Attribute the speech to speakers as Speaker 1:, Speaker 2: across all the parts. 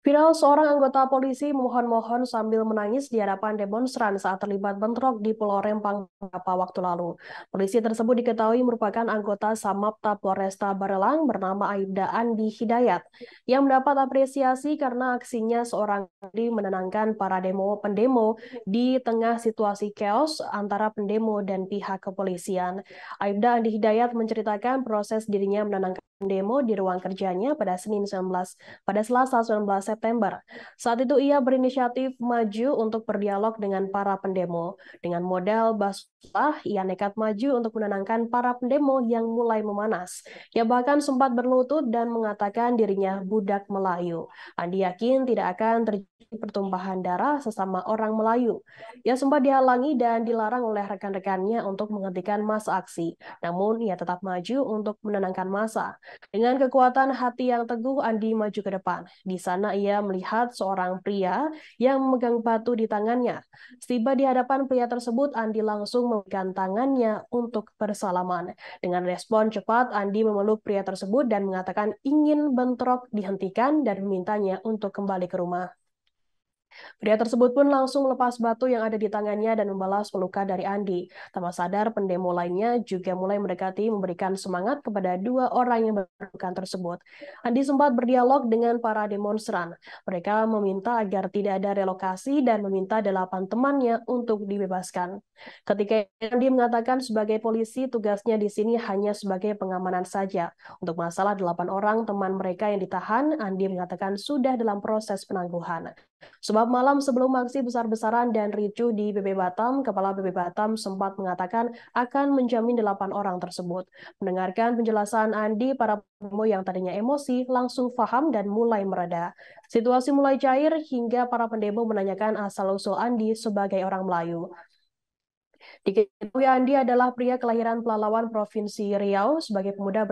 Speaker 1: Viral seorang anggota polisi mohon-mohon sambil menangis di hadapan demonstran saat terlibat bentrok di Pulau Rempang beberapa waktu lalu. Polisi tersebut diketahui merupakan anggota Samapta Polresta Barelang bernama Aibda Andi Hidayat yang mendapat apresiasi karena aksinya seorang diri menenangkan para pendemo di tengah situasi chaos antara pendemo dan pihak kepolisian. Aibda Andi Hidayat menceritakan proses dirinya menenangkan demo di ruang kerjanya pada Selasa 19 September. Saat itu ia berinisiatif maju untuk berdialog dengan para pendemo. Dengan modal basuh, ia nekat maju untuk menenangkan para pendemo yang mulai memanas. Ia bahkan sempat berlutut dan mengatakan dirinya budak Melayu. Andi yakin tidak akan terjadi pertumpahan darah sesama orang Melayu. Ia sempat dihalangi dan dilarang oleh rekan-rekannya untuk menghentikan masa aksi. Namun ia tetap maju untuk menenangkan massa. Dengan kekuatan hati yang teguh, Andi maju ke depan. Di sana ia melihat seorang pria yang memegang batu di tangannya. Setiba di hadapan pria tersebut, Andi langsung memegang tangannya untuk bersalaman. Dengan respon cepat, Andi memeluk pria tersebut dan mengatakan ingin bentrok dihentikan dan memintanya untuk kembali ke rumah. Pria tersebut pun langsung melepas batu yang ada di tangannya dan membalas pelukan dari Andi. Tanpa sadar, pendemo lainnya juga mulai mendekati memberikan semangat kepada dua orang yang berpelukan tersebut. Andi sempat berdialog dengan para demonstran. Mereka meminta agar tidak ada relokasi dan meminta 8 temannya untuk dibebaskan. Ketika Andi mengatakan sebagai polisi, tugasnya di sini hanya sebagai pengamanan saja. Untuk masalah 8 orang teman mereka yang ditahan, Andi mengatakan sudah dalam proses penangguhan. Sebab malam sebelum aksi besar-besaran dan ricu di BB Batam, Kepala BB Batam sempat mengatakan akan menjamin 8 orang tersebut. Mendengarkan penjelasan Andi, para pendemo yang tadinya emosi langsung paham dan mulai mereda. Situasi mulai cair hingga para pendemo menanyakan asal-usul Andi sebagai orang Melayu. Diketahui Andi adalah pria kelahiran Pelalawan Provinsi Riau sebagai pemuda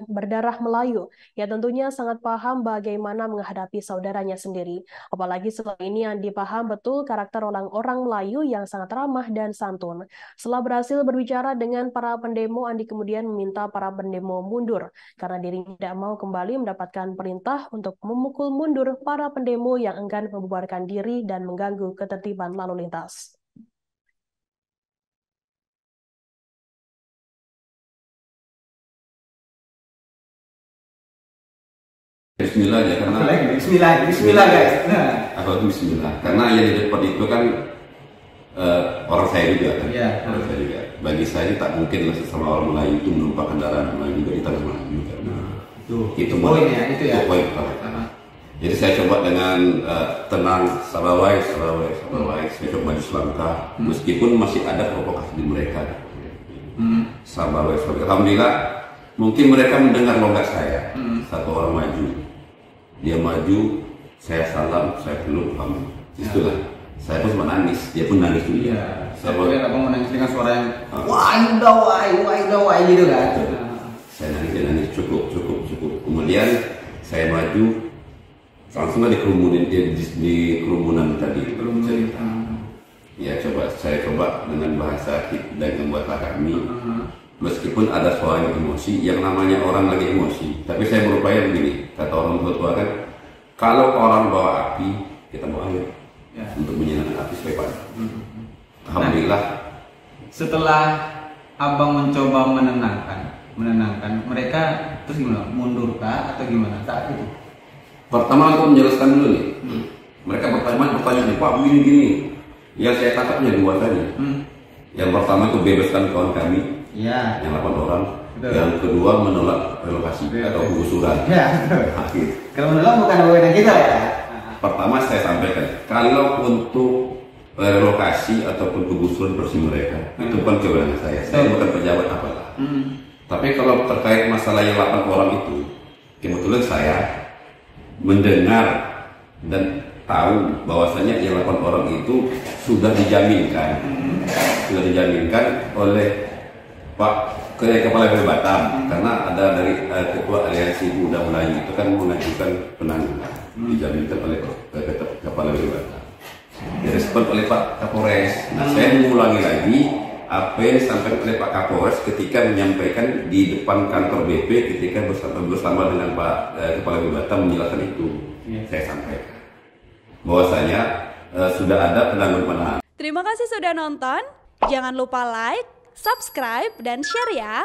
Speaker 1: berdarah Melayu. Ia tentunya sangat paham bagaimana menghadapi saudaranya sendiri. Apalagi setelah ini Andi paham betul karakter orang-orang Melayu yang sangat ramah dan santun. Setelah berhasil berbicara dengan para pendemo, Andi kemudian meminta para pendemo mundur karena dirinya tidak mau kembali mendapatkan perintah untuk memukul mundur para pendemo yang enggan membubarkan diri dan mengganggu ketertiban lalu lintas.
Speaker 2: Bismillah aja karena
Speaker 3: Bismillah, Bismillah guys. Nah,
Speaker 2: aku Bismillah karena yang di depan itu kan orang saya juga kan.
Speaker 3: Iya.
Speaker 2: Orang saya juga. Bagi saya tak mungkin lah sesama orang Melayu itu menumpahkan darah Melayu juga di tanah Melayu karena itu
Speaker 3: poinnya itu ya.
Speaker 2: Itu poin pertama. Jadi saya coba dengan tenang, sabar saya coba maju selangkah meskipun masih ada provokasi di mereka. Sabar. Alhamdulillah mungkin mereka mendengar logat saya. Satu orang maju, dia maju, saya salam, saya peluk, itulah. Saya pun menangis, dia pun nangis juga.
Speaker 3: Iya. Saya lihat abang menangis dengan suara yang wah gitu kan.
Speaker 2: Saya nangis, dia nangis, cukup. Kemudian saya maju, langsung di kerumunan tadi. Ya saya coba dengan bahasa dengan bahasa kami. Meskipun ada suara emosi, yang namanya orang lagi emosi, tapi saya berupaya begini, kata orang tua kan, kalau orang bawa api, kita bawa air untuk menyalakan api supaya padam. Alhamdulillah.
Speaker 3: Setelah abang mencoba menenangkan mereka, terus gimana? Mundur kah atau gimana saat itu?
Speaker 2: Pertama aku menjelaskan dulu nih, mereka bertanya nih, Pak begini. Yang saya tangkapnya dua tadi. Yang pertama itu bebaskan kawan kami.
Speaker 3: Ya.
Speaker 2: Yang 8 orang.
Speaker 3: Betul.
Speaker 2: Yang kedua menolak relokasi atau penggusuran.
Speaker 3: Ya, betul.
Speaker 2: Akhir.
Speaker 3: Kalau menolak bukan wewenang kita ya.
Speaker 2: Pertama saya sampaikan, kalau untuk relokasi ataupun penggusuran bersih mereka, itu bukan kewenangan saya. Saya bukan pejabat apalah. Tapi kalau terkait masalah yang 8 orang itu, kebetulan saya mendengar dan tahu bahwasanya yang 8 orang itu sudah dijaminkan oleh Pak Kepala BB Batam, karena ada dari Ketua Aliansi Muda Melayu itu kan mengajukan penangguhan, dijaminkan oleh Kepala BB Batam, direspon oleh Pak Kapolres. Nah, saya mengulangi lagi apa yang disampaikan oleh Pak Kapolres ketika menyampaikan di depan kantor BP ketika bersama dengan Pak Kepala BB Batam menjelaskan itu. Saya sampaikan. bahwasanya sudah ada penangguhan penahanan.
Speaker 4: Terima kasih sudah nonton. Jangan lupa like, subscribe, dan share ya.